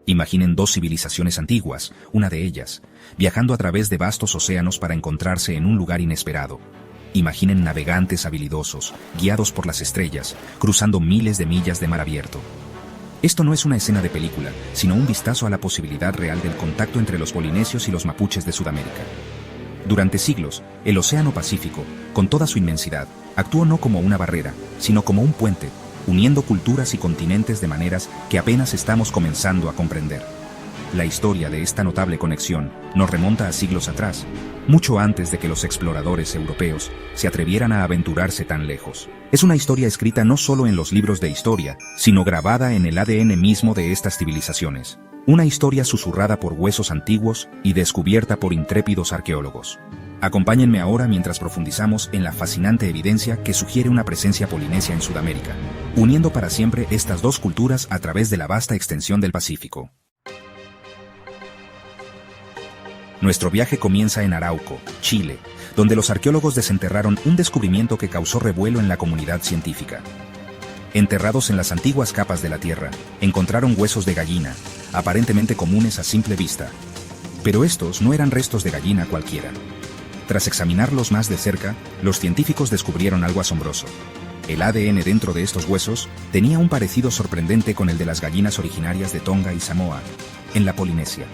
Imaginen dos civilizaciones antiguas, una de ellas, viajando a través de vastos océanos para encontrarse en un lugar inesperado. Imaginen navegantes habilidosos, guiados por las estrellas, cruzando miles de millas de mar abierto. Esto no es una escena de película, sino un vistazo a la posibilidad real del contacto entre los polinesios y los mapuches de Sudamérica. Durante siglos, el Océano Pacífico, con toda su inmensidad, actuó no como una barrera, sino como un puente, uniendo culturas y continentes de maneras que apenas estamos comenzando a comprender. La historia de esta notable conexión nos remonta a siglos atrás, mucho antes de que los exploradores europeos se atrevieran a aventurarse tan lejos. Es una historia escrita no solo en los libros de historia, sino grabada en el ADN mismo de estas civilizaciones. Una historia susurrada por huesos antiguos y descubierta por intrépidos arqueólogos. Acompáñenme ahora mientras profundizamos en la fascinante evidencia que sugiere una presencia polinesia en Sudamérica, uniendo para siempre estas dos culturas a través de la vasta extensión del Pacífico. Nuestro viaje comienza en Arauco, Chile, donde los arqueólogos desenterraron un descubrimiento que causó revuelo en la comunidad científica. Enterrados en las antiguas capas de la tierra, encontraron huesos de gallina, aparentemente comunes a simple vista. Pero estos no eran restos de gallina cualquiera. Tras examinarlos más de cerca, los científicos descubrieron algo asombroso. El ADN dentro de estos huesos tenía un parecido sorprendente con el de las gallinas originarias de Tonga y Samoa, en la Polinesia.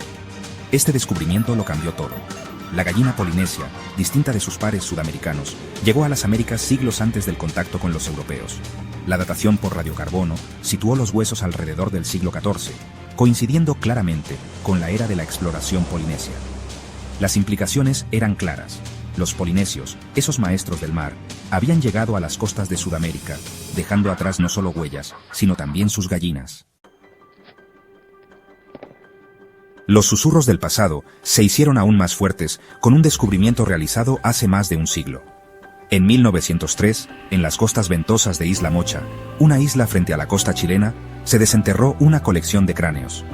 Este descubrimiento lo cambió todo. La gallina polinesia, distinta de sus pares sudamericanos, llegó a las Américas siglos antes del contacto con los europeos. La datación por radiocarbono situó los huesos alrededor del siglo XIV, coincidiendo claramente con la era de la exploración polinesia. Las implicaciones eran claras. Los polinesios, esos maestros del mar, habían llegado a las costas de Sudamérica, dejando atrás no solo huellas, sino también sus gallinas. Los susurros del pasado se hicieron aún más fuertes con un descubrimiento realizado hace más de un siglo. En 1903, en las costas ventosas de Isla Mocha, una isla frente a la costa chilena, se desenterró una colección de cráneos.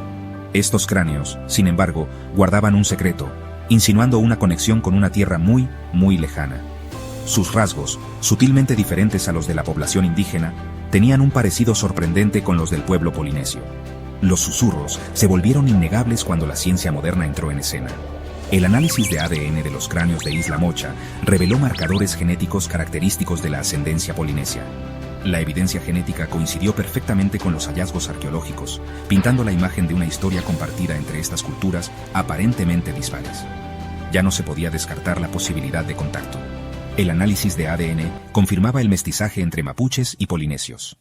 Estos cráneos, sin embargo, guardaban un secreto, insinuando una conexión con una tierra muy, muy lejana. Sus rasgos, sutilmente diferentes a los de la población indígena, tenían un parecido sorprendente con los del pueblo polinesio. Los susurros se volvieron innegables cuando la ciencia moderna entró en escena. El análisis de ADN de los cráneos de Isla Mocha reveló marcadores genéticos característicos de la ascendencia polinesia. La evidencia genética coincidió perfectamente con los hallazgos arqueológicos, pintando la imagen de una historia compartida entre estas culturas aparentemente dispares. Ya no se podía descartar la posibilidad de contacto. El análisis de ADN confirmaba el mestizaje entre mapuches y polinesios.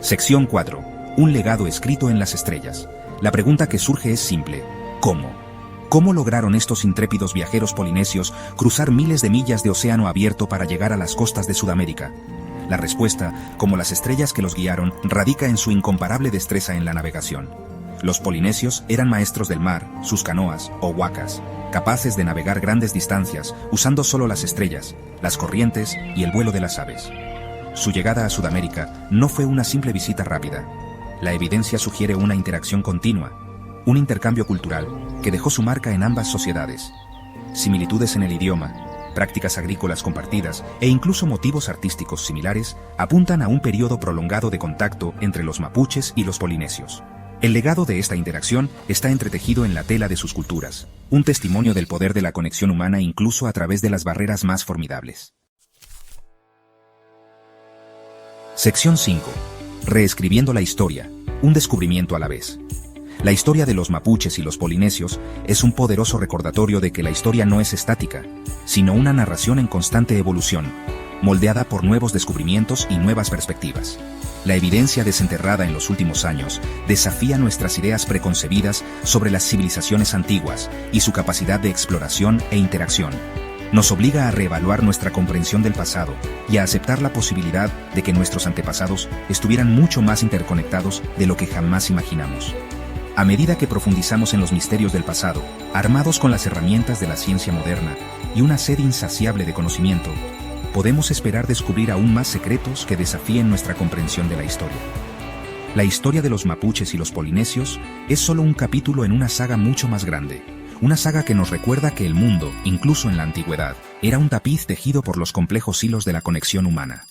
Sección 4. Un legado escrito en las estrellas. La pregunta que surge es simple. ¿Cómo? ¿Cómo lograron estos intrépidos viajeros polinesios cruzar miles de millas de océano abierto para llegar a las costas de Sudamérica? La respuesta, como las estrellas que los guiaron, radica en su incomparable destreza en la navegación. Los polinesios eran maestros del mar, sus canoas, o huacas, capaces de navegar grandes distancias usando solo las estrellas, las corrientes y el vuelo de las aves. Su llegada a Sudamérica no fue una simple visita rápida. La evidencia sugiere una interacción continua, un intercambio cultural que dejó su marca en ambas sociedades. Similitudes en el idioma, prácticas agrícolas compartidas e incluso motivos artísticos similares apuntan a un periodo prolongado de contacto entre los mapuches y los polinesios. El legado de esta interacción está entretejido en la tela de sus culturas, un testimonio del poder de la conexión humana incluso a través de las barreras más formidables. Sección 5. Reescribiendo la historia, un descubrimiento a la vez. La historia de los mapuches y los polinesios es un poderoso recordatorio de que la historia no es estática, sino una narración en constante evolución, moldeada por nuevos descubrimientos y nuevas perspectivas. La evidencia desenterrada en los últimos años desafía nuestras ideas preconcebidas sobre las civilizaciones antiguas y su capacidad de exploración e interacción. Nos obliga a reevaluar nuestra comprensión del pasado y a aceptar la posibilidad de que nuestros antepasados estuvieran mucho más interconectados de lo que jamás imaginamos. A medida que profundizamos en los misterios del pasado, armados con las herramientas de la ciencia moderna y una sed insaciable de conocimiento, podemos esperar descubrir aún más secretos que desafíen nuestra comprensión de la historia. La historia de los mapuches y los polinesios es solo un capítulo en una saga mucho más grande. Una saga que nos recuerda que el mundo, incluso en la antigüedad, era un tapiz tejido por los complejos hilos de la conexión humana.